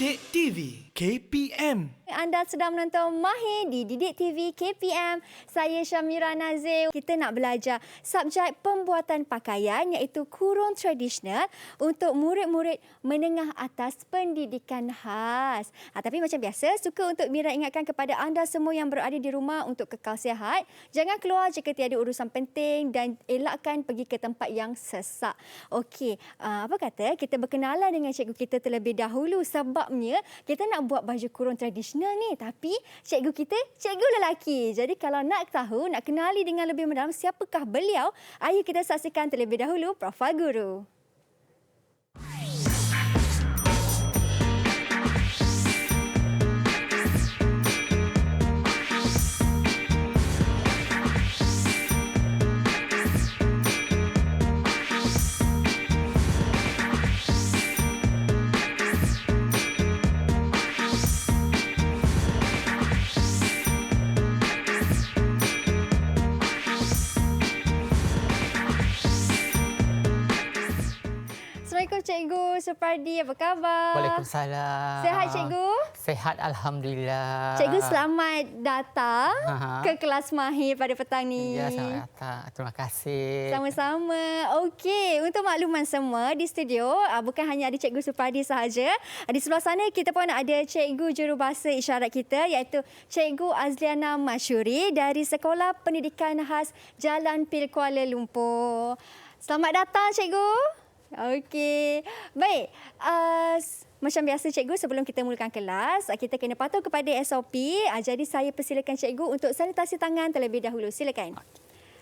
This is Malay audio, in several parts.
Didik TV KPM. Anda sedang menonton Mahir di Didik TV KPM. Saya Syamira Nazir. Kita nak belajar subjek pembuatan pakaian iaitu kurung tradisional untuk murid-murid menengah atas pendidikan khas. Tapi macam biasa, suka untuk Mira ingatkan kepada anda semua yang berada di rumah untuk kekal sihat. Jangan keluar jika tiada urusan penting dan elakkan pergi ke tempat yang sesak. Okey, apa kata kita berkenalan dengan cikgu kita terlebih dahulu sebabnya kita nak buat baju kurung tradisional ni, tapi cikgu kita cikgu lelaki. Jadi kalau nak tahu, nak kenali dengan lebih mendalam siapakah beliau, ayo kita saksikan terlebih dahulu profil guru. Assalamualaikum Cikgu Supardi, apa khabar? Waalaikumsalam. Sihat Cikgu? Sihat Alhamdulillah. Cikgu selamat datang ke kelas Mahir pada petang ni. Ya, selamat datang. Terima kasih. Sama-sama. Okey, untuk makluman semua di studio, bukan hanya ada Cikgu Supardi sahaja. Di sebelah sana kita pun ada Cikgu Jurubahasa Isyarat kita iaitu Cikgu Azliana Masyuri dari Sekolah Pendidikan Khas Jalan Pil Kuala Lumpur. Selamat datang Cikgu. Okey. Baik. Macam biasa cikgu, sebelum kita mulakan kelas, kita kena patuh kepada SOP. Jadi saya persilakan cikgu untuk sanitasi tangan terlebih dahulu. Silakan.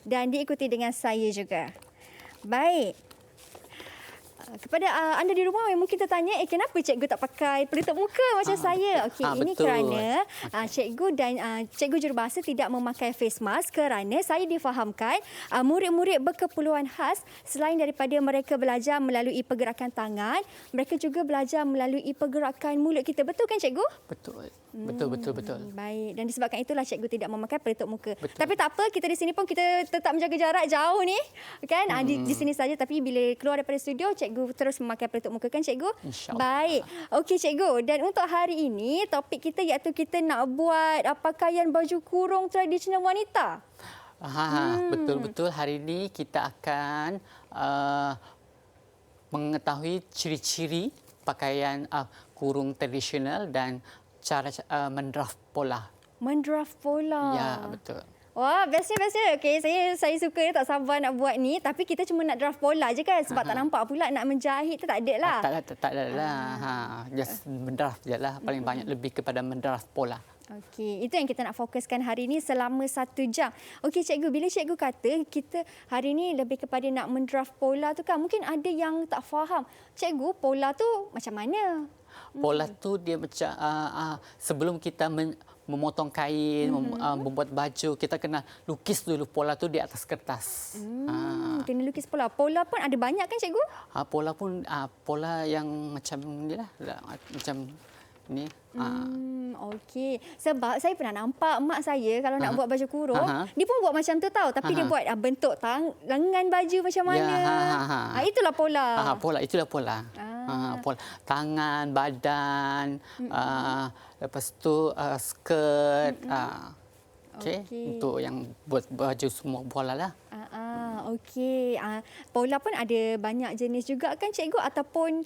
Dan diikuti dengan saya juga. Baik. Kepada anda di rumah yang mungkin tertanya, kenapa cikgu tak pakai pelitup muka macam saya? Okey, ini betul. kerana cikgu dan cikgu jurubahasa tidak memakai face mask kerana saya difahamkan murid-murid berkeperluan khas selain daripada mereka belajar melalui pergerakan tangan, mereka juga belajar melalui pergerakan mulut kita. Betul kan cikgu? Betul. Betul. Baik, dan disebabkan itulah cikgu tidak memakai pelitup muka. Betul. Tapi tak apa, kita di sini pun kita tetap menjaga jarak jauh ni. Kan? Di sini saja, tapi bila keluar daripada studio, cikgu terus memakai pelitup muka kan cikgu? InsyaAllah. Baik. Okey cikgu, dan untuk hari ini topik kita iaitu kita nak buat pakaian baju kurung tradisional wanita. Betul-betul hari ini kita akan mengetahui ciri-ciri pakaian kurung tradisional dan cara mendraft pola. Mendraft pola. Ya, betul. Wah, bestnya. Okey, saya suka, tak sabar nak buat ni, tapi kita cuma nak draft pola je kan, sebab tak nampak pula nak menjahit tu tak ada lah. Tak ada lah. Just mendraft je lah. Paling banyak lebih kepada mendraft pola. Okey, itu yang kita nak fokuskan hari ini selama 1 jam. Okey cikgu, bila cikgu kata kita hari ini lebih kepada nak mendraft pola tu kan, mungkin ada yang tak faham. Cikgu, pola tu macam mana? Pola tu dia macam sebelum kita memotong kain, membuat baju, kita kena lukis dulu pola tu di atas kertas. Kena lukis pola. Pola pun ada banyak kan cikgu? Pola pun pola yang macam ni lah, macam ni. Okey. Sebab saya pernah nampak mak saya kalau nak buat baju kurung, dia pun buat macam tu tahu, tapi dia buat bentuk lengan baju macam mana. Itulah pola. Pola itulah pola. Pola tangan, badan, lepas tu skirt. Okey. Untuk yang buat baju semua pola lah. Okey. Pola pun ada banyak jenis juga kan cikgu, ataupun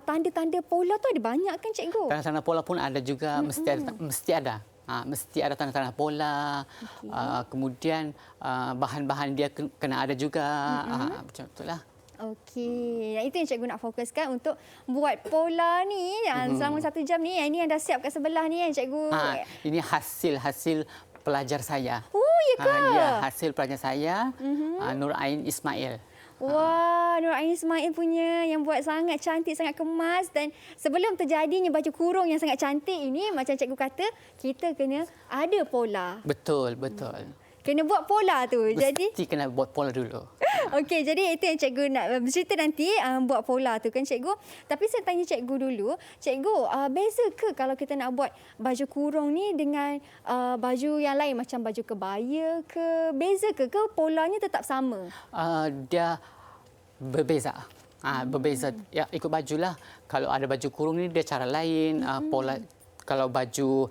tanda-tanda pola tu ada banyak kan cikgu? Tanda-tanda pola pun ada juga, mesti ada. Mesti ada tanda-tanda pola. Kemudian bahan-bahan dia kena ada juga. Macam itulah. Okey, itu yang cikgu nak fokuskan untuk buat pola ni selama 1 jam ni. Ini yang dah siap kat sebelah ni yang cikgu. Ini hasil pelajar saya. Oh, ya ke? Ya, hasil pelajar saya, Nur Ain Ismail. Wah, Nur Ain Ismail punya yang buat sangat cantik, sangat kemas. Dan sebelum terjadinya baju kurung yang sangat cantik ini, macam cikgu kata, kita kena ada pola. Betul. Kena buat pola tu. Mesti kena buat pola dulu. Okey, jadi itu yang cikgu nak bercerita nanti, buat pola tu kan cikgu. Tapi saya tanya cikgu dulu, cikgu, beza ke kalau kita nak buat baju kurung ni dengan baju yang lain macam baju kebaya ke? Beza ke polanya tetap sama? Dia berbeza. Berbeza. Ya, ikut bajulah. Kalau ada baju kurung ni dia cara lain, pola. Kalau baju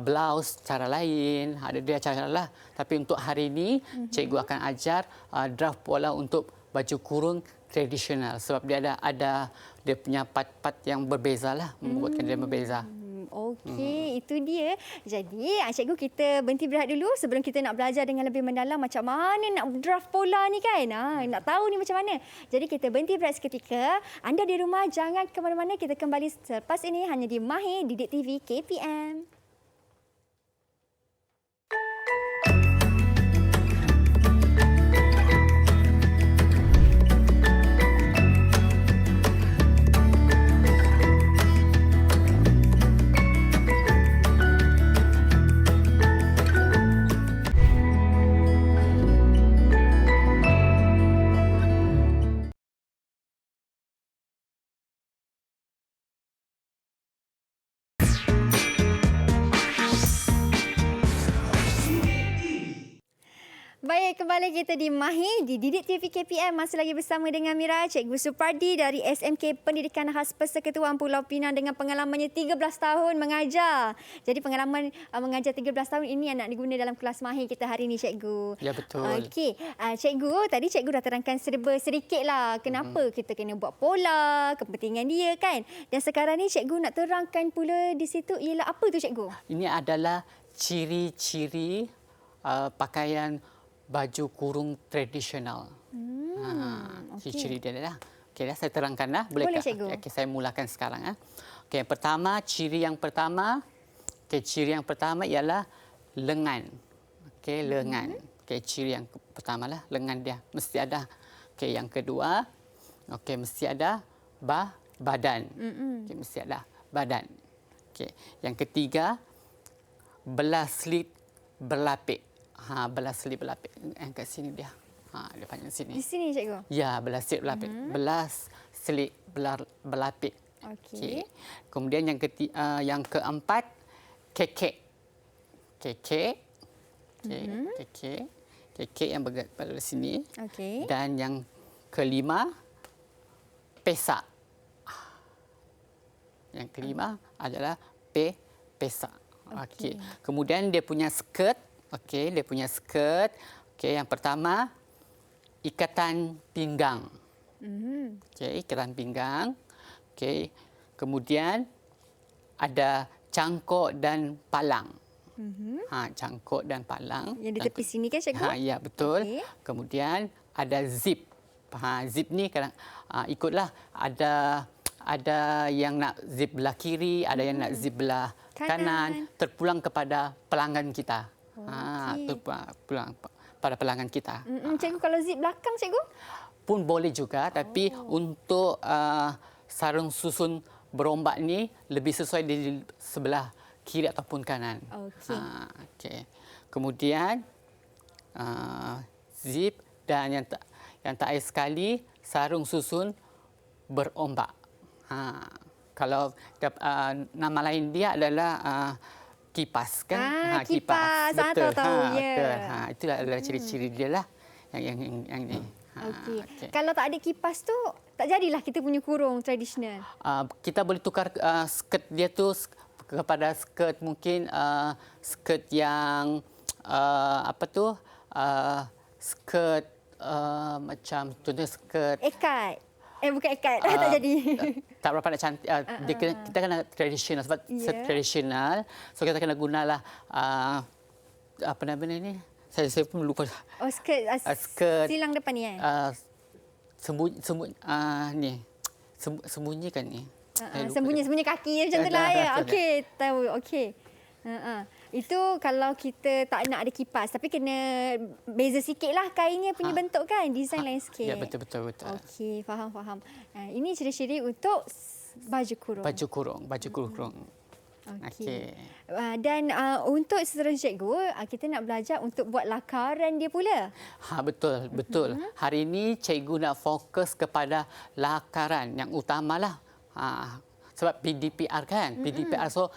blouse cara lain, ada dia cara lah. Tapi untuk hari ini cikgu akan ajar draft pola untuk baju kurung tradisional sebab dia ada dia punya part-part yang berbeza lah, membuatkan dia berbeza. Okey, itu dia. Jadi, cikgu kita berhenti berehat dulu sebelum kita nak belajar dengan lebih mendalam macam mana nak draft pola ni kan. Nak tahu ni macam mana. Jadi, kita berhenti berehat seketika. Anda di rumah jangan ke mana-mana. Kita kembali selepas ini hanya di Mahir Didik TV KPM. Baik, kembali kita di Mahir di Didik TV KPM. Masih lagi bersama dengan Mira, Cikgu Supardi dari SMK Pendidikan Khas Persekutuan Pulau Pinang dengan pengalamannya 13 tahun mengajar. Jadi pengalaman mengajar 13 tahun ini yang nak diguna dalam kelas Mahir kita hari ini, Cikgu. Ya, betul. Okey, Cikgu, tadi Cikgu dah terangkan sedikit lah kenapa kita kena buat pola, kepentingan dia kan. Dan sekarang ni Cikgu nak terangkan pula di situ ialah apa tu, Cikgu? Ini adalah ciri-ciri pakaian baju kurung tradisional. Ciri-ciri dia dah. Okey, saya terangkanlah. Boleh, Cikgu. Okey, saya mulakan sekarang. Okey, ciri yang pertama ialah lengan. Okey, lengan. Okey, ciri yang pertama lah lengan dia mesti ada. Okey, yang kedua, mesti ada badan. Okey, mesti ada badan. Okey, yang ketiga, belah selip berlapik. Belah selip berlapik. Yang kat sini dia. Dia panjang sini. Di sini, Cikgu? Ya, belah selip berlapik. Belah selip berlapik. Okey. Kemudian yang keempat, kekek. Kekek. Kekek yang bergerak pada sini. Okey. Dan yang kelima, pesak. Yang kelima adalah pesak. Okey. Kemudian dia punya skirt. Okey, dia punya skirt. Okey, yang pertama ikatan pinggang. Okey, ikatan pinggang. Okey. Kemudian ada cangkuk dan palang. Cangkuk dan palang. Yang di tepi sini kan, Cikgu? Ya, betul. Okay. Kemudian ada zip. Zip ni kadang ikutlah ada yang nak zip belah kiri, ada yang nak zip belah kanan, terpulang kepada pelanggan kita. Terpulang pada pelanggan kita. Cikgu, kalau zip belakang, Cikgu? Pun boleh juga, tapi untuk sarung susun berombak ni lebih sesuai di sebelah kiri ataupun kanan. Okey. Kemudian zip dan yang terakhir sekali sarung susun berombak. Kalau nama lain dia adalah kipas kan? Kipas. Betul. Tahu. Betul. Itulah adalah ciri-ciri dia lah yang ni. Okey. Kalau tak ada kipas tu, tak jadilah kita punya kurung tradisional. Kita boleh tukar skirt dia tu kepada skirt mungkin skirt yang skirt macam contohnya skirt Ikat. Bukan ikat. Tak jadi. Tak berapa nak cantik. Kita kena tradisional sebab tradisional. So kita kena gunalah apa nama ni? Saya pun lupa. Skirt. Skirt Silang depan ni sembunyikan ni. Sembunyi kaki macam tu lah ya. Okey, tahu. Okey. Itu kalau kita tak nak ada kipas, tapi kena beza sikitlah kainnya punya bentuk kan, desain lain sikit. Ya, betul. Okey, faham. Ini ciri-ciri untuk baju kurung. Baju kurung. Okey. Dan untuk seterusnya, Cikgu, kita nak belajar untuk buat lakaran dia pula. Betul. Hari ini cikgu nak fokus kepada lakaran yang utamalah. Sebab PDPR kan, PDPR, so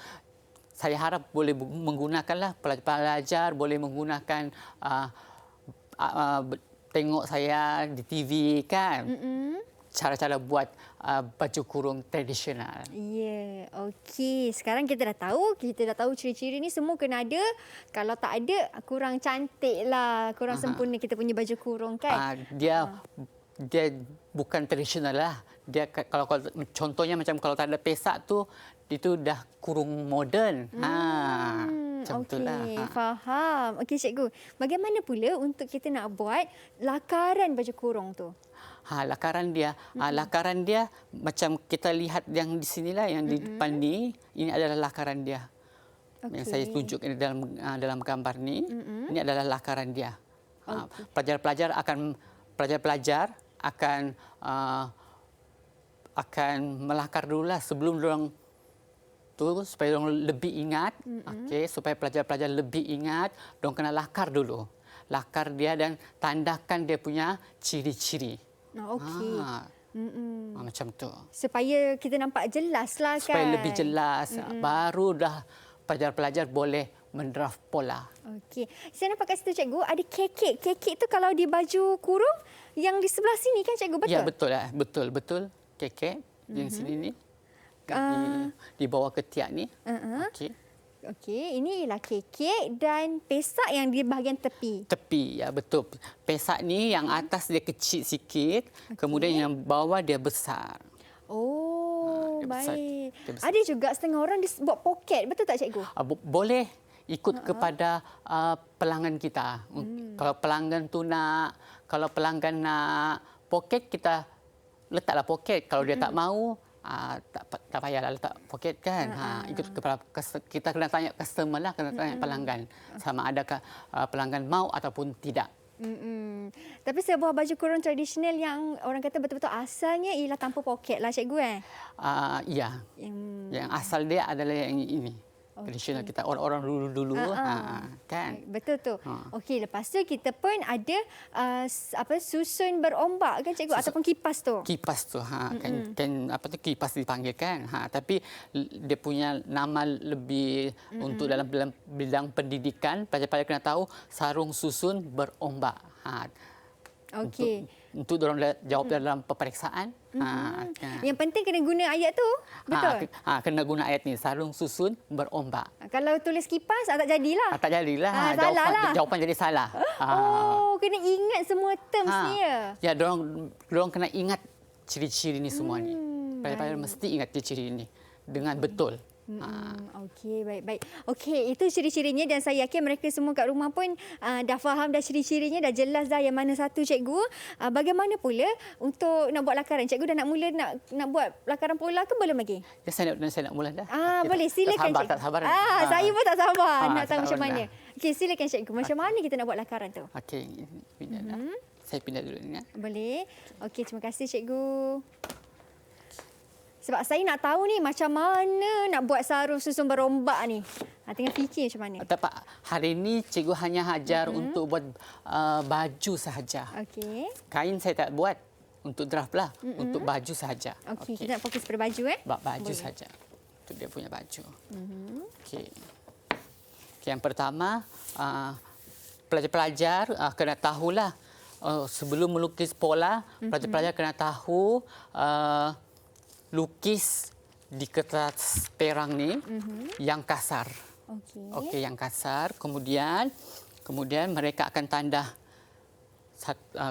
saya harap boleh menggunakanlah pelajar boleh menggunakan tengok saya di TV kan. cara-cara buat baju kurung tradisional. Ya, okey. Sekarang kita dah tahu ciri-ciri ni semua kena ada. Kalau tak ada, kurang cantik lah, kurang sempurna kita punya baju kurung kan. Dia bukan tradisional lah. Dia kalau contohnya macam kalau tak ada pesak tu, itu dah kurung moden. Macam itulah. Faham. Okey cikgu, bagaimana pula untuk kita nak buat lakaran baju kurung tu? Lakaran dia macam kita lihat yang di sinilah, yang di depan ni, ini adalah lakaran dia. Yang saya tunjukkan dalam gambar ni, ini adalah lakaran dia. Pelajar-pelajar akan melakar dululah sebelum diorang tu, supaya diorang lebih ingat. Supaya pelajar-pelajar lebih ingat, diorang kena lakar dulu. Lakar dia dan tandakan dia punya ciri-ciri. Okey. Macam tu. Supaya kita nampak jelas lah kan. Supaya lebih jelas. Baru dah pelajar-pelajar boleh mendraft pola. Okey. Saya nampak kat situ cikgu ada kekek. Kekek tu kalau di baju kurung yang di sebelah sini kan cikgu, betul? Ya, betul lah. Betul. Kekek yang sini ni. Di bawah ketiak ni. Okey, ini ialah kekek dan pesak yang di bahagian tepi. Tepi, ya betul. Pesak ni yang atas dia kecil sikit, kemudian yang bawah dia besar. Oh, dia baik. besar. Ada juga setengah orang buat poket, betul tak cikgu? Boleh ikut kepada pelanggan kita. Kalau pelanggan nak poket, kita letaklah poket. Kalau dia tak mahu, tak payahlah letak poket kan. Ikut kepada kita kena tanya customer lah, kena tanya pelanggan sama adakah pelanggan mau ataupun tidak. Tapi sebuah baju kurung tradisional yang orang kata betul-betul asalnya ialah tanpa poket lah cikgu Ya. Yang asal dia adalah yang ini. Tradisional kita orang-orang dulu-dulu kan. Betul tu. Okey, lepas tu kita pun ada susun berombak kan cikgu, ataupun kipas tu. Kipas tu kipas dipanggil kan. Tapi dia punya nama lebih untuk dalam bidang pendidikan, pelajar-pelajar kena tahu sarung susun berombak. Okey. Untuk orang jawab dalam peperiksaan. Yang penting kena guna ayat tu. Betul? Kena guna ayat ni, sarung susun berombak. Kalau tulis kipas tak jadilah. Tak jadilah. Salah lah. Jawapan jadi salah. Kena ingat semua terms ni ya. Ya, dorang kena ingat ciri-ciri ni semua ni. Pelajar-pelajar mesti ingat ciri-ciri ini dengan betul. Okey, baik. Okey, itu ciri-cirinya dan saya yakin mereka semua kat rumah pun dah faham dah ciri-cirinya, dah jelas dah yang mana satu cikgu. Bagaimana pula untuk nak buat lakaran? Cikgu dah nak mula nak buat lakaran pola ke belum lagi? Ya, saya nak mula dah. Boleh, silakan cikgu. Tak sabar. Saya pun tak sabar nak tahu macam mana. Okey, silakan cikgu. Macam mana kita nak buat lakaran tu? Okey, saya pindah dulu ni. Boleh. Okey, terima kasih cikgu. Sebab saya nak tahu ni macam mana nak buat sarung susun berombak ni. Tengah fikir macam mana. Tak, hari ini cikgu hanya ajar untuk buat baju sahaja. Okey. Kain saya tak buat untuk draft lah. Untuk baju sahaja. Okey, kita nak fokus pada baju Baju sahaja. Itu dia punya baju. Okey. Yang pertama, pelajar-pelajar kena tahulah sebelum melukis pola, pelajar-pelajar kena tahu lukis di kertas perang ni yang kasar. Okey, yang kasar. Kemudian mereka akan tanda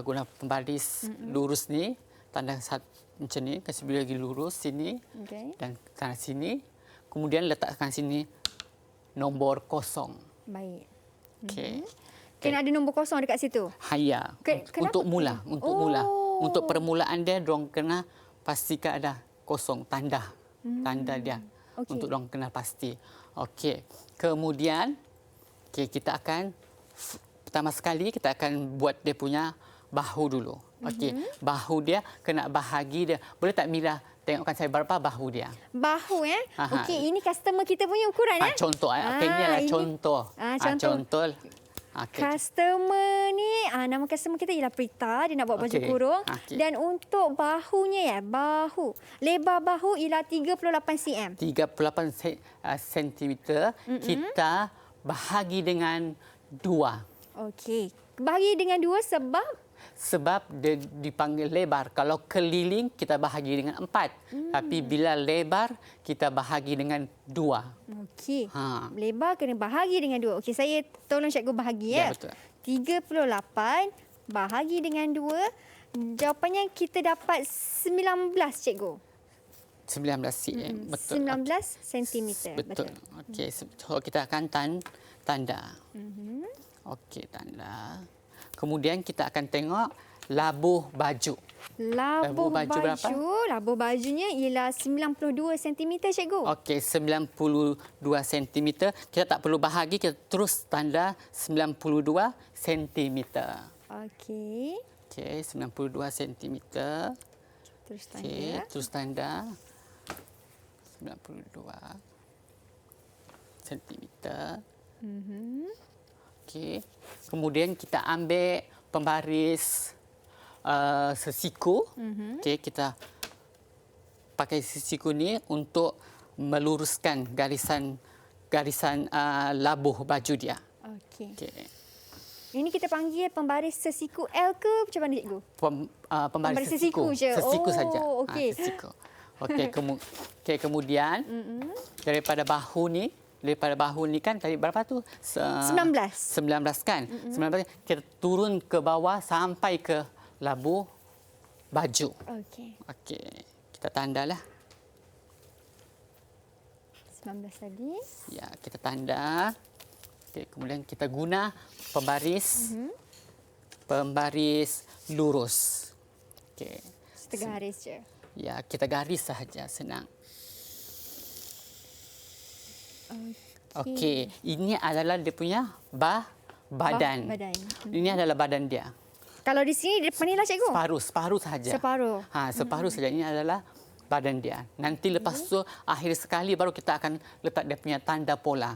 guna pembaris lurus ni, tanda macam ni, kasih lagi lurus sini dan tanda sini. Kemudian letakkan sini nombor kosong. Baik. Okey. Kena ada nombor kosong dekat situ. Ya. Untuk mula, untuk permulaan dia, dorang kena pastikan ada kosong tanda dia untuk dorang kenal pasti. Okey. Kemudian kita akan pertama sekali kita akan buat dia punya bahu dulu. Okey. Bahu dia kena bahagi dia. Boleh tak Mira tengokkan saya berapa bahu dia? Bahu Okey, ini customer kita punya ukuran contoh okey, ni adalah contoh. Contoh. Okay. Customer ni, nama customer kita ialah Prita. Dia nak buat baju kurung. Dan untuk bahunya bahu. Lebar bahu ialah 38 cm. 38 cm. Kita bahagi dengan 2. Okey. Bahagi dengan 2 sebab? sebab dia dipanggil lebar. Kalau keliling kita bahagi dengan 4. Tapi bila lebar kita bahagi dengan 2. Okey. Ha. Lebar kena bahagi dengan 2. Okey, saya tolong cikgu bahagi Ya, ya. betul. 38 bahagi dengan 2. Jawapannya kita dapat 19 cikgu. 19 cm. Betul. 19 cm. Betul. Okey, so kita akan tanda. Okey, tanda. Kemudian kita akan tengok labuh baju. Labuh baju berapa? Labuh bajunya ialah 92 cm cikgu. Okey, 92 cm. Kita tak perlu bahagi, kita terus tanda 92 cm. Okey. Okey, 92 cm. Terus tanda. Okey, terus tanda 92 cm. Okey. Kemudian kita ambil pembaris sesiku. Okey, kita pakai sesiku ni untuk meluruskan garisan labuh baju dia. Okey. Okey. Ini kita panggil pembaris sesiku L ke macam mana cikgu? Pembaris sesiku je. Sesiku Oh, saja. okey. Sesiku. Okey, kemudian daripada bahu ni kan tadi berapa tu? 19. 19 kan? 19 kita turun ke bawah sampai ke labuh baju. Okey. Okey, kita tandalah. 19 tadi. Ya, kita tanda. Okey, kemudian kita guna pembaris lurus. Okey. Setengah garis je. Ya, kita garis sahaja, senang. Okey, ini adalah dia punya badan. Badan. Ini adalah badan dia. Kalau di sini depan ni lah cikgu. Separuh sahaja. Separuh. Separuh saja. Ini adalah badan dia. Nanti lepas tu akhir sekali baru kita akan letak dia punya tanda pola.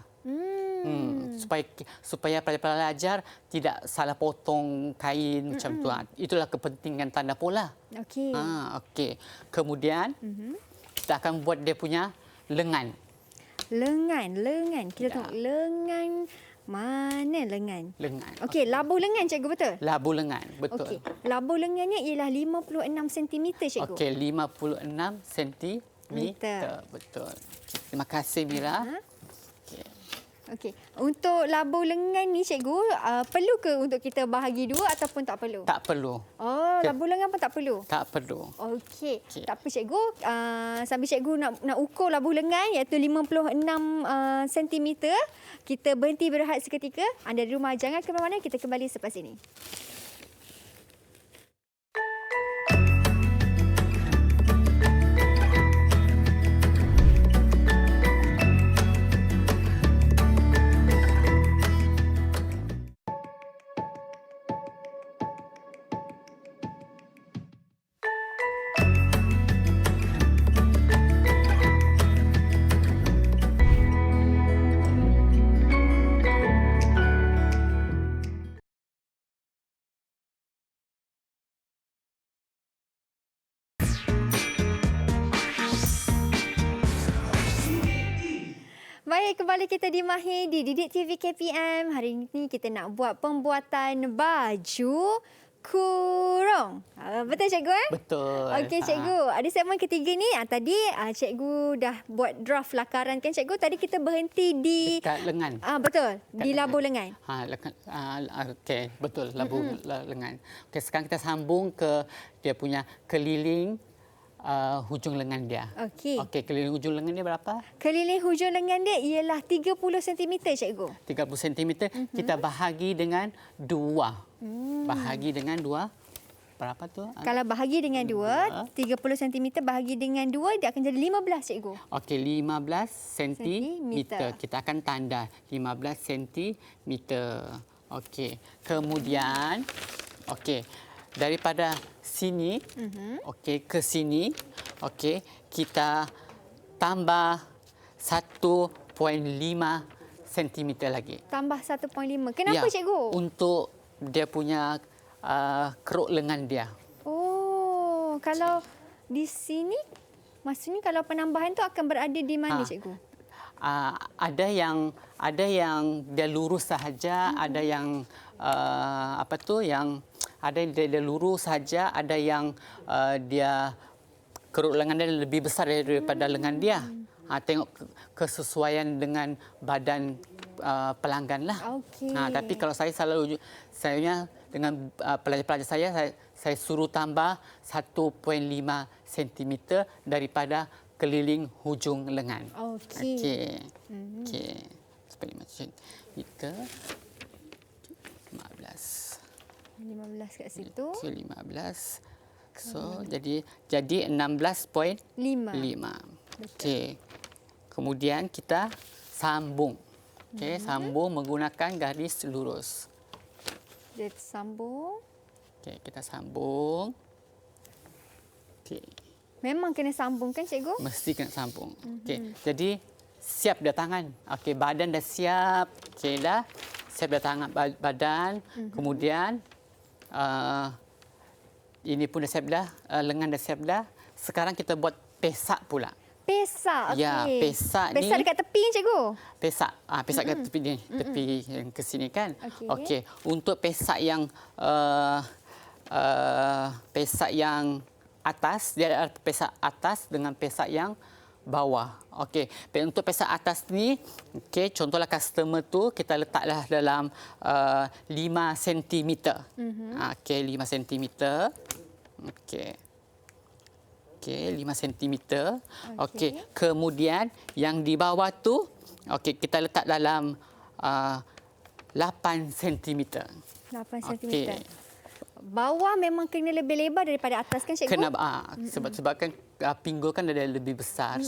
Supaya pelajar tidak salah potong kain macam tu. Itulah kepentingan tanda pola. Okey. Okey. Kemudian kita akan buat dia punya lengan. Lengan. Kita tengok lengan. Mana lengan? Lengan. Okey, labuh lengan cikgu betul? Labuh lengan, betul. Okey. Labuh lengannya ialah 56 cm cikgu. Okey, 56 cm. Betul. Terima kasih Mira. Okey. Okey. Untuk labuh lengan ni cikgu, perlu ke untuk kita bahagi 2 ataupun tak perlu? Tak perlu. Oh, labuh lengan pun tak perlu? Tak perlu. Okey. Tak apa cikgu, sambil cikgu nak ukur labuh lengan iaitu 56 cm, kita berhenti berehat seketika. Anda di rumah jangan ke mana-mana, kita kembali selepas ini. Baik, kembali kita di Mahir di Didik TV KPM. Hari ini kita nak buat pembuatan baju kurung. Betul cikgu Betul. Okey cikgu, ada segmen ketiga ni. Tadi cikgu dah buat draft lakaran kan cikgu? Tadi kita berhenti di dekat lengan. Betul, di labuh lengan. Okey, betul, labuh lengan. Okey, sekarang kita sambung ke dia punya keliling hujung lengan dia. Okey. Okey, keliling hujung lengan dia berapa? Keliling hujung lengan dia ialah 30 cm cikgu. 30 cm. Kita bahagi dengan 2. Bahagi dengan 2. Berapa tu? Kalau bahagi dengan 2, 30 cm bahagi dengan 2, dia akan jadi 15 cikgu. Okey, 15 cm. Kita akan tanda 15 cm. Okey. Kemudian daripada sini ke sini kita tambah 1.5 cm lagi. Tambah 1.5. Kenapa cikgu? Untuk dia punya keruk lengan dia. Oh, kalau di sini maksudnya kalau penambahan tu akan berada di mana cikgu? Ada yang dia lurus sahaja, ada yang yang ada yang dia lurus saja, ada yang dia keruk lengan dia lebih besar daripada lengan dia. Tengok kesesuaian dengan badan pelanggan lah. Okey. Tapi kalau saya selalu dengan pelajar-pelajar saya suruh tambah 1.5 cm daripada keliling hujung lengan. Okey. Okey. 1.5 cm. 15. 15 kat situ. Okey, 15. So, jadi 16.5. 5. Okey. Kemudian kita sambung. Okey, sambung menggunakan garis lurus. Dia sambung. Okey, kita sambung. Okey. Memang kena sambung kan cikgu? Mesti kena sambung. Okey. Jadi siap dah tangan. Okey, badan dah siap. Okey dah. Siap dah tangan badan. Kemudian ini pun dah siap dah. Lengan dah siap dah. Sekarang kita buat pesak pula. Pesak. Okey. Ya, pesak ni. Pesak dekat tepi cikgu. Pesak. Pesak kat tepi ni. Tepi yang ke sini kan. Okey. Untuk pesak yang atas, dia ada pesak atas dengan pesak yang bawah. Okey. Untuk pesak atas ni, okey, contohlah customer tu kita letaklah dalam 5 cm. Okey, 5 cm. Okey. Okey, 5 cm. Okey. Kemudian yang di bawah tu, okey, kita letak dalam 8 cm. 8 cm. Okey. Bawah memang kena lebih lebar daripada atas kan cikgu? Kena sebab kan pinggul kan ada lebih besar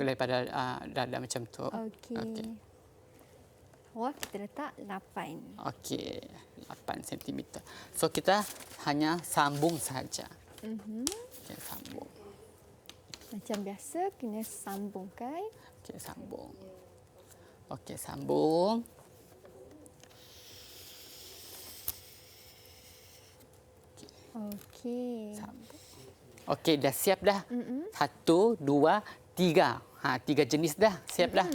daripada dada macam tu. Okey. Wah, kita letak 8. Okey, 8 cm. So kita hanya sambung saja. Okey, sambung. Macam biasa kena sambungkan. Okey, sambung. Okey, sambung. Okey. Sambung. Okey, dah siap dah. 1, 2, 3. 3 jenis dah. Siap dah.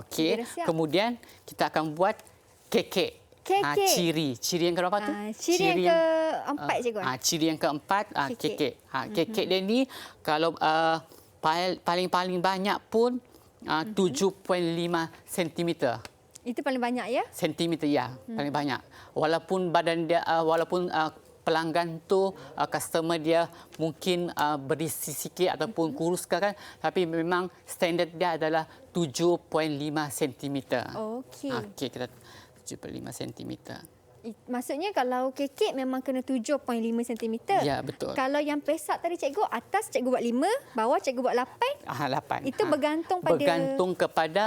Okey. Dah siap. Kemudian kita akan buat kekek. Kekek. Ciri yang keberapa tu? Ciri yang keempat cikgu. Ciri yang keempat, kekek. Kekek dia ni kalau paling banyak pun 7.5 cm. Itu paling banyak ya? Sentimeter ya, paling banyak. Walaupun badan dia, pelanggan tu, customer dia mungkin berisi sikit ataupun kurus kan, tapi memang standard dia adalah 7.5 cm. Okey. Okey, kita 7.5 cm. Maksudnya kalau kekek memang kena 7.5 cm. Ya, betul. Kalau yang pesak tadi cikgu, atas cikgu buat 5, bawah cikgu buat 8. 8. Itu bergantung pada... Bergantung kepada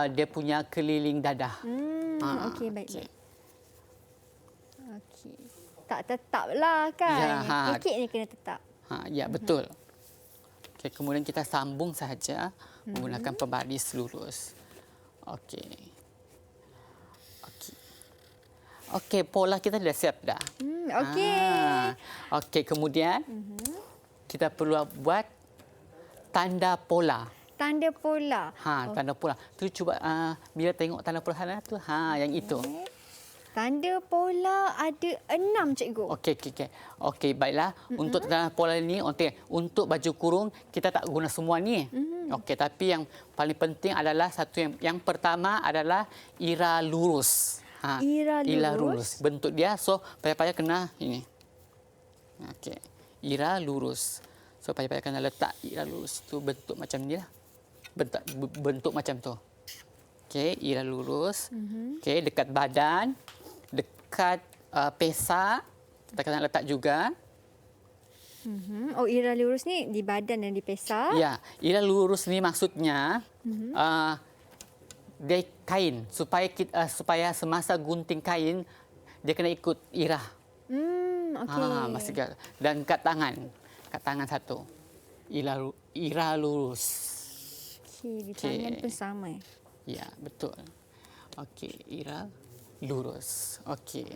dia punya keliling dadah. Okey, baik. Okey. Tak tetaplah kan. Ya, Kekek ni kena tetap. Ya, betul. Okey, kemudian kita sambung saja menggunakan pembaris lurus. Okey. Okey, pola kita dah siap dah. Okey. Okey, kemudian kita perlu buat tanda pola. Tanda pola. Tanda pola. Tu cuba Mira tengok tanda pola sana tu. Yang itu. Tanda pola ada 6 cikgu. Okey, baiklah. Untuk tanda pola ni, untuk baju kurung kita tak guna semua ni. Okey, tapi yang paling penting adalah yang pertama adalah ira lurus. Ira lurus. Bentuk dia, so payah-payah kena ini. Okey, ira lurus. So payah-payah kena letak ira lurus tu bentuk macam ni lah. Bentuk macam tu. Okey, ira lurus. Okey, dekat badan, dekat pesak kita kena letak juga. Oh, ira lurus ni di badan dan di pesak. Ya, ira lurus ni maksudnya dia kain supaya semasa gunting kain dia kena ikut irah. Okey. Dan kat tangan satu. Irah lurus. Okey, di tangan pun sama. Ya, betul. Okey, irah lurus. Okey.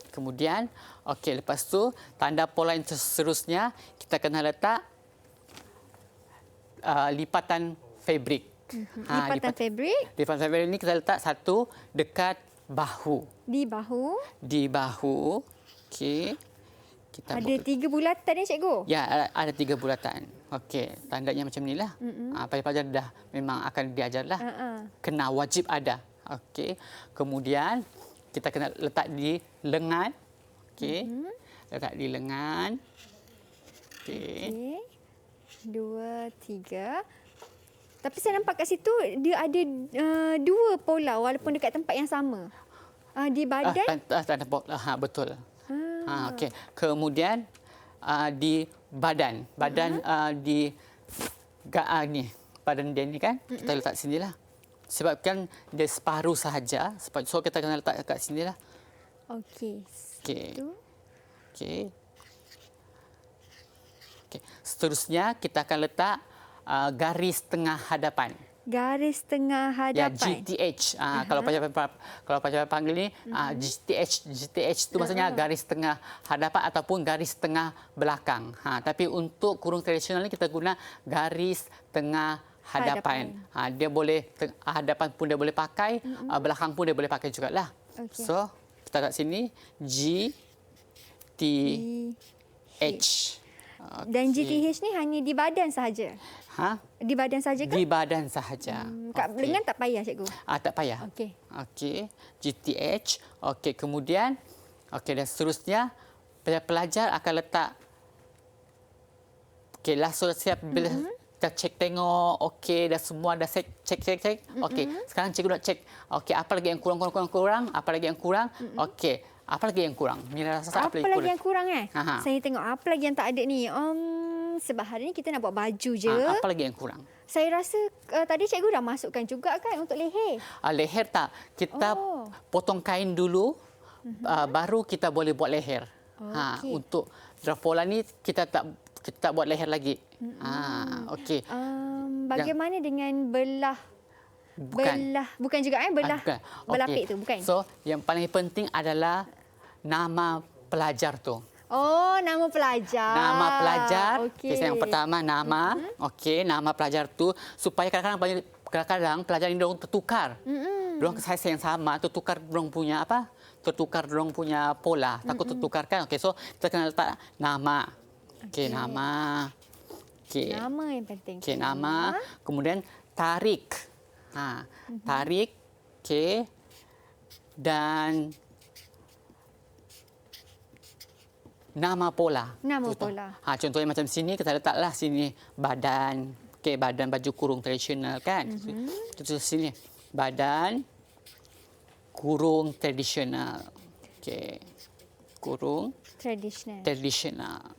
Kemudian, lepas tu tanda pola yang seterusnya kita kena letak lipatan fabrik. Lipatan fabrik. Lipatan fabrik ini kita letak satu dekat bahu. Di bahu. Di bahu. Okey. Kita Ada 3 bulatan ni cikgu? Ya, ada 3 bulatan. Okey, tandanya macam inilah. Pelajar dah memang akan diajarlah. Kena wajib ada. Okey. Kemudian kita kena letak di lengan. Okey. Letak di lengan. Okey. 2, 3. Tapi saya nampak kat situ dia ada 2 pola walaupun dekat tempat yang sama. Di badan. Betul. Okey. Kemudian di badan. Badan di ni. Badan dia ni kan. Kita letak sinilah. Sebab kan dia separuh sahaja. So kita kena letak kat sinilah. Okey. Okey. Okey. Okey. Seterusnya kita akan letak garis tengah hadapan. Garis tengah Ya, hadapan. GTH. Kalau pelajar panggil ni GTH. GTH itu maksudnya garis tengah hadapan ataupun garis tengah belakang. Tapi untuk kurung tradisional ni kita guna garis tengah hadapan. Dia boleh hadapan pun dia boleh pakai, belakang pun dia boleh pakai jugalah. Okey. So, kita kat sini GTH. Dan GTH ni hanya di badan sahaja. Di badan sahaja ke? Di badan sahaja. Kat lengan tak payah cikgu. Tak payah. Okey. Okey. GTH. Okey, kemudian dan seterusnya pelajar akan letak. Okeylah, so siap bila kita cek tengok, okey dah semua dah cek. Okey, sekarang cikgu nak cek. Okey, apa lagi yang kurang? Apa lagi yang kurang? Okey, apa lagi yang kurang? Mira rasa Apa lagi yang kurang Aha. Saya tengok apa lagi yang tak ada ni. Sebab hari ni kita nak buat baju je. Apa lagi yang kurang? Saya rasa tadi cikgu dah masukkan juga kan untuk leher. Leher tak. Kita potong kain dulu, baru kita boleh buat leher. Okey. Untuk drapola ni kita tak buat leher lagi. Okey. Bagaimana dengan belah? Bukan. Bukan juga belah. Bukan. Berlapik Okey. tu bukan. So, yang paling penting adalah nama pelajar tu. Nama pelajar. Nama pelajar. Okey. Yang pertama nama. Okey, nama pelajar tu supaya kadang-kadang pelajar ini dorang tertukar. Dorang saiz yang sama, tertukar dorang punya apa? Tertukar dorang punya pola. Takut tertukar kan. Okey, so kita kena letak nama. Okey, nama. Okey. Nama yang penting. Okey, nama. Kemudian tarik. Tarik. Okey. Dan nama pola. Nama pola. Contohnya macam sini kita letaklah sini badan. Okey, badan baju kurung tradisional kan. Itu sini badan kurung tradisional. Okey. Kurung tradisional.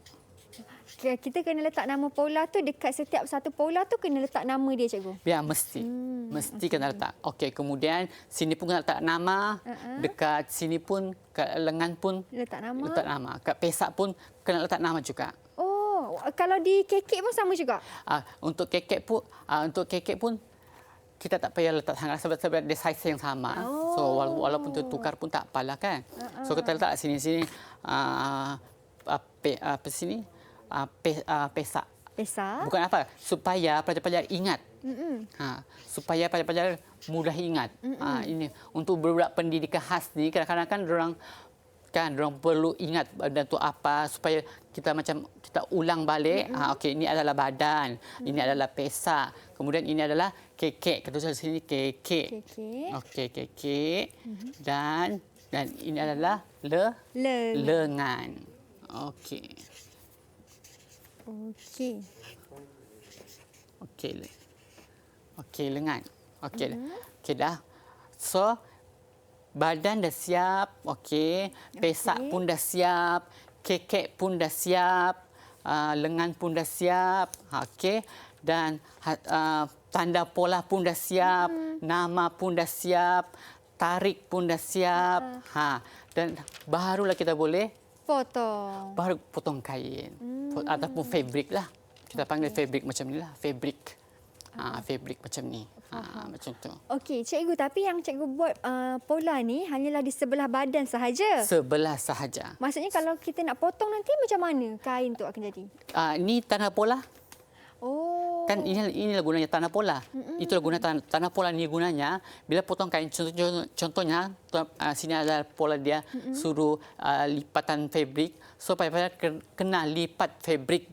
Kita kena letak nama pola tu dekat setiap satu pola tu kena letak nama dia cikgu. Ya, mesti. Mesti kena letak. Okey, kemudian sini pun kena letak nama. Dekat sini pun, kat lengan pun letak nama. letak nama. Kat pesak pun kena letak nama juga. Kalau di kekek pun sama juga. Untuk kekek pun kita tak payah letak sangat sebab dia saiz yang sama. So walaupun tertukar pun tak apalah kan. So kita letak sini pesak. Pesak. Bukan apa, supaya pelajar-pelajar ingat. Supaya pelajar-pelajar mudah ingat. Ini untuk budak pendidikan khas ni kadang-kadang kan dorang perlu ingat benda tu apa supaya kita ulang balik. Okey, ini adalah badan, ini adalah pesak, kemudian ini adalah kekek. Kita tulis sini kekek. Okey, kekek. Dan ini adalah lengan. Okey. Okey, lengan. Okey. Okey dah. So badan dah siap, okey. Pesak pun dah siap, kekek pun dah siap, lengan pun dah siap, okey. Dan tanda pola pun dah siap, nama pun dah siap, tarik pun dah siap. Dan barulah kita boleh potong kain ataupun fabrik lah. Kita panggil fabrik macam inilah, fabrik. Fabrik macam ni. Macam tu. Okey, cikgu, tapi yang cikgu buat pola ni hanyalah di sebelah badan sahaja. Sebelah sahaja. Maksudnya kalau kita nak potong nanti macam mana kain tu akan jadi? Ni tanda pola. Kan inilah gunanya tanah pola. Itulah guna tanah pola ni gunanya. Bila potong kain, contohnya sini ada pola dia suruh lipatan fabrik. So payah kena lipat fabrik.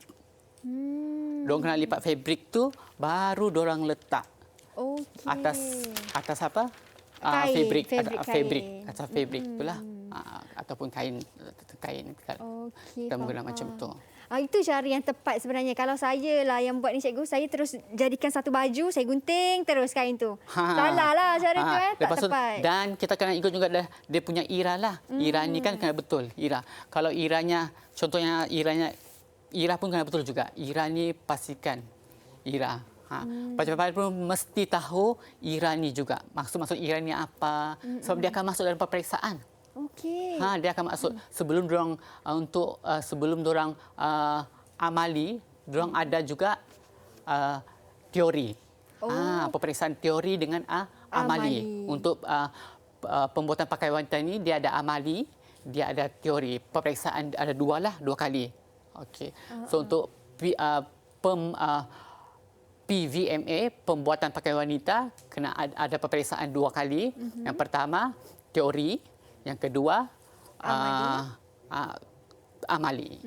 Dorang kena lipat fabrik tu baru dorang letak Okey. atas apa? Kain, Fabrik. Atas fabrik itulah. Ataupun kain. Okey. Kita menggunakan macam tu. Itu cara yang tepat sebenarnya. Kalau saya lah yang buat ni cikgu, saya terus jadikan satu baju, saya gunting terus kain tu. Salah lah cara tu tak tepat. Dan kita kena ikut juga dia punya ira lah. Ira ni kan kena betul. Ira. Kalau iranya, contohnya ira pun kena betul juga. Ira ni pastikan ira. Pelajar pun mesti tahu ira ni juga. Maksud ira ni apa. Sebab dia akan masuk dalam peperiksaan. Okey. Dia akan masuk sebelum dorang sebelum dorang amali, dorang ada juga teori. Peperiksaan teori dengan amali. Untuk pembuatan pakaian wanita ni dia ada amali, dia ada teori. Peperiksaan ada dua kali. Okey. So untuk PVMA, pembuatan pakaian wanita, kena ada peperiksaan 2 kali. Yang pertama teori. Yang kedua, amali.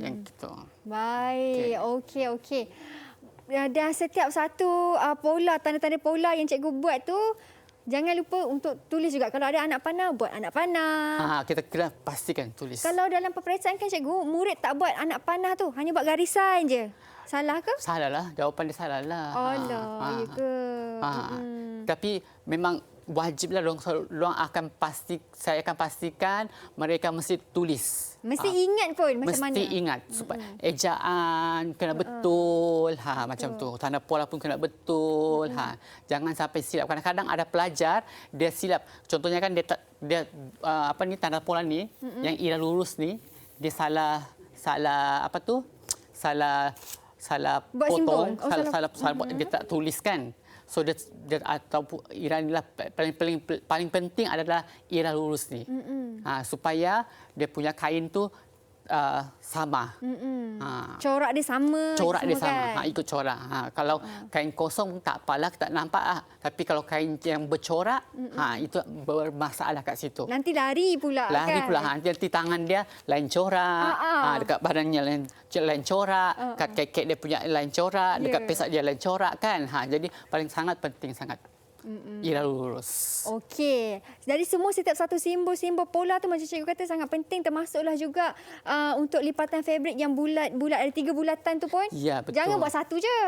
Yang gitu. Baik, okey. Dan setiap satu pola, tanda-tanda pola yang cikgu buat tu, jangan lupa untuk tulis juga. Kalau ada anak panah, buat anak panah. Kita kena pastikan tulis. Kalau dalam peperiksaan kan cikgu, murid tak buat anak panah tu, hanya buat garisan je. Salah ke? Salah lah. Jawapan dia salah lah. Alah, ya ke? Tapi memang wajiblah saya akan pastikan mereka mesti tulis. Mesti ingat pun macam mana. Mesti ingat supaya ejaan kena betul, macam tu. Tanda pola pun kena betul. Jangan sampai silap. Kadang-kadang ada pelajar dia silap. Contohnya kan dia tanda pola ni yang ira lurus ni dia salah buat potong, simbol. salah dia tak tuliskan. So dia atau ira inilah paling penting adalah ira lurus ni. Supaya dia punya kain tu sama. Corak dia sama. Corak dia sama. Kan? Ikut corak. Kalau kain kosong tak apalah, tak nampak. Tapi kalau kain yang bercorak, itu bermasalah kat situ. Nanti lari pula. Nanti tangan dia lain corak. Dekat badannya lain corak. Kat kekek dia punya lain corak. Dekat pesak dia lain corak kan. Jadi paling sangat penting sangat. Ira lurus. Okey. Jadi setiap satu simbol-simbol pola tu macam cikgu kata sangat penting, termasuklah juga untuk lipatan fabrik yang bulat ada 3 bulatan tu pun. Ya, betul. Jangan buat satu je.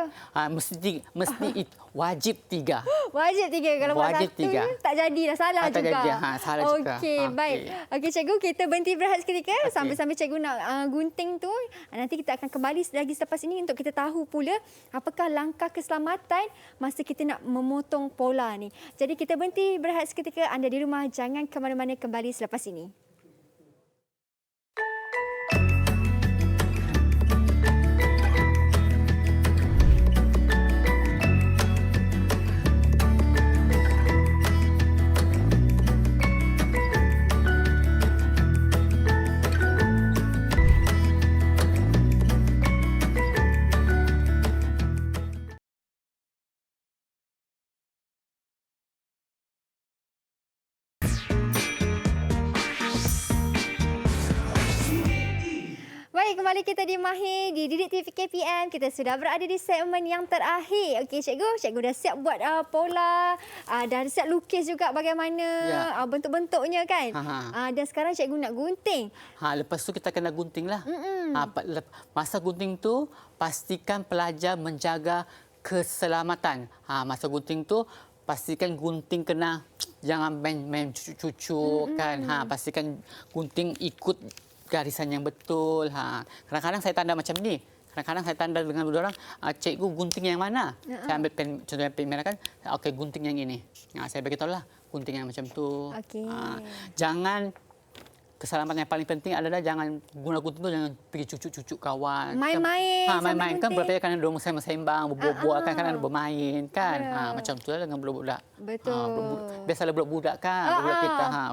Mesti wajib 3. Wajib 3. Kalau buat satu je tak jadilah, salah juga. Jadi, salah juga. Okey, baik. Okey cikgu, kita berhenti berehat seketika sambil cikgu nak gunting tu. Nanti kita akan kembali lagi selepas ini untuk kita tahu pula apakah langkah keselamatan masa kita nak memotong pola ni. Jadi kita berhenti berehat seketika. Anda di rumah jangan ke mana-mana, kembali selepas ini. Baik, kembali kita di Mahir di Didik TV KPM. Kita sudah berada di segmen yang terakhir. Okey cikgu dah siap buat pola, dah siap lukis juga bagaimana bentuk-bentuknya kan. Dan sekarang cikgu nak gunting. Lepas tu kita kena gunting lah. Masa gunting tu pastikan pelajar menjaga keselamatan. Masa gunting tu pastikan gunting kena, jangan main cucuk kan. Pastikan gunting ikut garisan yang betul. Kadang-kadang saya tanda macam ni. Kadang-kadang saya tanda dengan orang, cikgu gunting yang mana? Saya ambil pen, contohnya pen merah kan. Okey, gunting yang ini. Saya beritahu lah gunting yang macam tu. Okay. Jangan keselamatan yang paling penting adalah jangan guna gunting tu jangan pergi cucuk-cucuk kawan. Main-main. Main-main kan gunting. berapa kan ada sembang-sembang, berbual kan ada bermain kan. Ya. Macam tu lah dengan budak-budak. Betul. Biasalah budak-budak kan.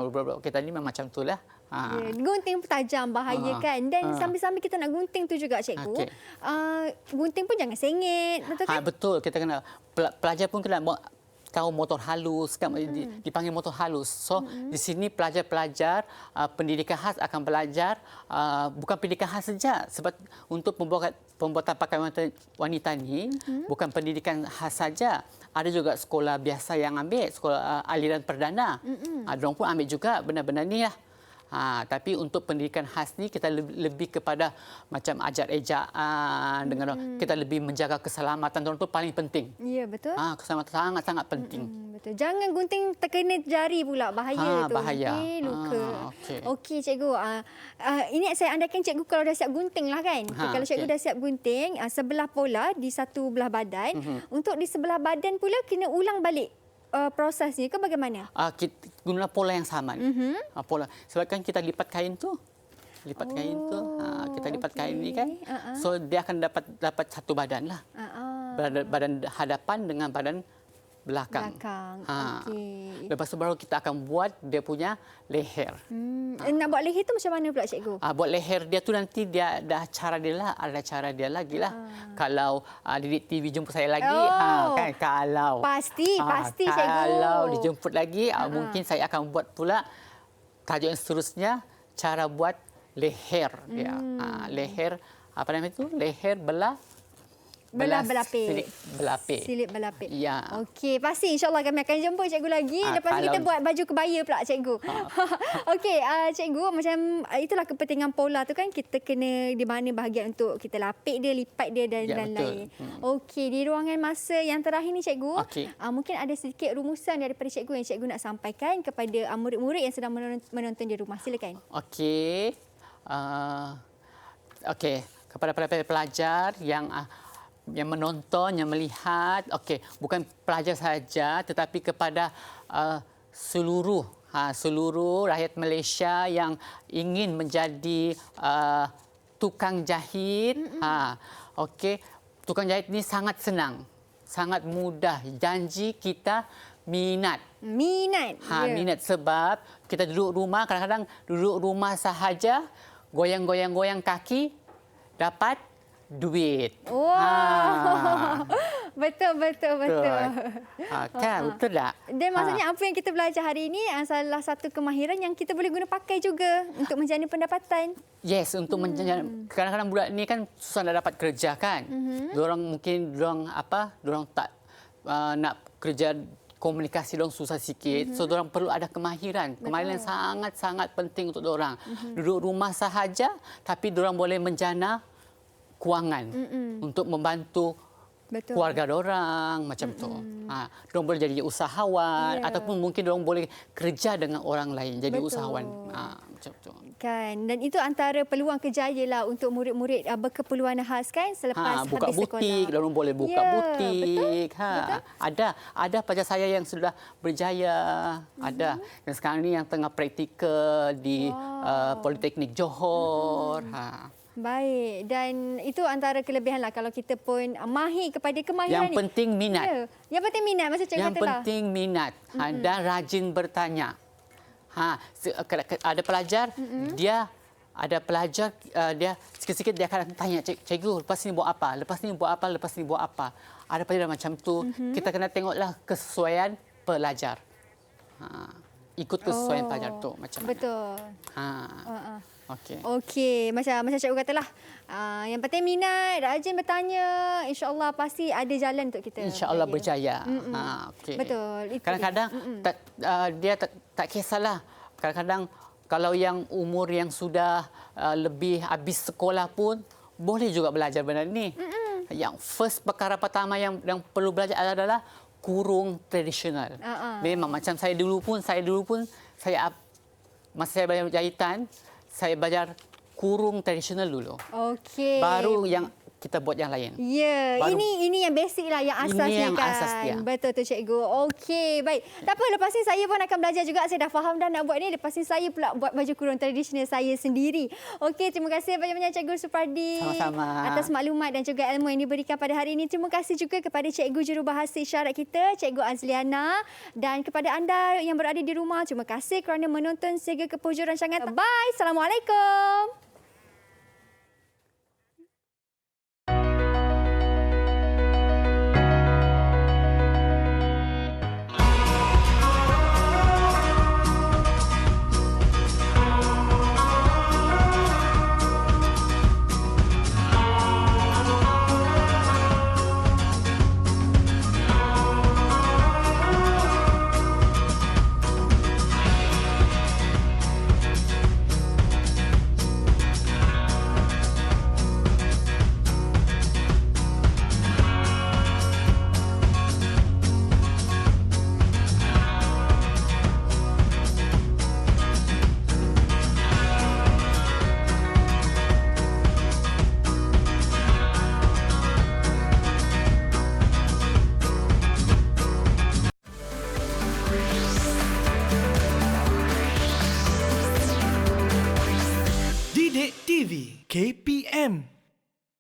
Budak-budak kita ni memang macam tu lah. Ya, gunting pun tajam, bahaya kan. Dan sambil-sambil kita nak gunting tu juga cikgu. Okey. Gunting pun jangan sengit, betul kan? Betul, kita kena pelajar pun kena tahu motor halus kan, dipanggil motor halus. So di sini pelajar-pelajar pendidikan khas akan belajar bukan pendidikan khas saja, sebab untuk pembuatan pakaian wanita ni bukan pendidikan khas saja. Ada juga sekolah biasa yang ambil, sekolah aliran perdana. Diorang pun ambil juga benda-benda ni lah. Tapi untuk pendidikan khas ni kita lebih kepada macam ajar ejaan dengan kita lebih menjaga keselamatan orang tu paling penting. Ya, betul. Keselamatan sangat penting. Betul. Jangan gunting terkena jari pula, bahaya tu. Bahaya. Luka. Okey. Okey cikgu. Ini saya andaikan cikgu kalau dah siap gunting lah kan. Kalau cikgu dah siap gunting, sebelah pola di satu belah badan. Untuk di sebelah badan pula kena ulang balik prosesnya ke bagaimana? Kita guna pola yang sama. Pola. Sebab kan kita lipat kain tu. Kita lipat kain ni kan. So dia akan dapat satu badan lah. Badan hadapan dengan badan belakang. Okey. Lepas tu baru kita akan buat dia punya leher. Nak buat leher tu macam mana pula cikgu? Buat leher dia tu nanti dia dah cara dia lah, ada cara dia lagi lah. Kalau Didik TV jemput saya lagi, kan kalau Pasti cikgu. Kalau dijemput lagi, mungkin saya akan buat pula tajuk yang seterusnya cara buat leher dia. Leher apa nama itu? Leher Belapik. Silip belapik. Ya. Okey, pasti insya-Allah kami akan jemput cikgu lagi. Lepas tu kita buat baju kebaya pula cikgu. Okey, cikgu macam itulah kepentingan pola tu kan, kita kena di mana bahagian untuk kita lapik dia, lipat dia dan lain-lain. Okey, di ruangan masa yang terakhir ni cikgu, mungkin ada sedikit rumusan daripada cikgu yang cikgu nak sampaikan kepada murid-murid yang sedang menonton di rumah. Silakan. Okey. Kepada pelajar yang menonton, yang melihat, bukan pelajar saja tetapi kepada seluruh rakyat Malaysia yang ingin menjadi tukang jahit. Tukang jahit ini sangat senang, sangat mudah. Janji kita minat. Minat sebab kita duduk rumah, kadang-kadang duduk rumah sahaja, goyang-goyang kaki dapat duit. Betul. Kan, betul tak? Dan maksudnya apa yang kita belajar hari ini salah satu kemahiran yang kita boleh guna pakai juga untuk menjana pendapatan. Yes, untuk menjana. Kadang-kadang budak ni kan susah nak dapat kerja kan. Diorang tak nak kerja, komunikasi diorang susah sikit. So diorang perlu ada kemahiran. Kemahiran sangat-sangat penting untuk diorang. Duduk rumah sahaja tapi diorang boleh menjana kewangan untuk membantu keluarga diorang macam tu. Diorang boleh jadi usahawan ataupun mungkin diorang boleh kerja dengan orang lain jadi usahawan. Macam tu. Kan, dan itu antara peluang kerjaya lah untuk murid-murid berkeperluan khas kan selepas buka habis butik, sekolah. diorang boleh buka butik. Betul. Ada pelajar saya yang sudah berjaya, ada. Dan sekarang ni yang tengah praktikal di Politeknik Johor. Baik, dan itu antara kelebihan lah kalau kita pun mahir kepada kemahiran Yang penting minat. Ya. Yang penting minat, macam cikgu kata lah. Yang penting minat dan rajin bertanya. Ada pelajar, dia sikit-sikit dia akan tanya, cikgu lepas ni buat apa? Lepas ni buat apa? Ada pelajar macam tu, kita kena tengoklah kesesuaian pelajar. Ikut kesesuaian pelajar tu macam mana. Betul. Okey, macam cikgu katalah. Yang penting minat, rajin bertanya, insya-Allah pasti ada jalan untuk kita. Insya-Allah berjaya. Betul. Kadang-kadang dia tak kisahlah. Kadang-kadang kalau yang umur yang sudah lebih habis sekolah pun boleh juga belajar benda ni. Yang first perkara pertama yang perlu belajar adalah kurung tradisional. Memang macam saya dulu pun masa saya belajar jahitan, saya belajar kurung tradisional dulu. Okey. Baru yang kita buat yang lain. Ya, Baru- ini yang basic lah, yang asas Ini ni yang kan. asas dia. Betul tu cikgu. Okey, baik. Tak apa, lepas ni saya pun akan belajar juga. Saya dah faham dah nak buat ni. Lepas ni saya pula buat baju kurung tradisional saya sendiri. Okey, terima kasih banyak-banyak Cikgu Supardi. Sama-sama. Atas maklumat dan juga ilmu yang diberikan pada hari ini. Terima kasih juga kepada Cikgu Jurubahasa Isyarat kita, Cikgu Azliana. Dan kepada anda yang berada di rumah, terima kasih kerana menonton sehingga ke penghujung rancangan. Bye. Assalamualaikum. Didik TV KPM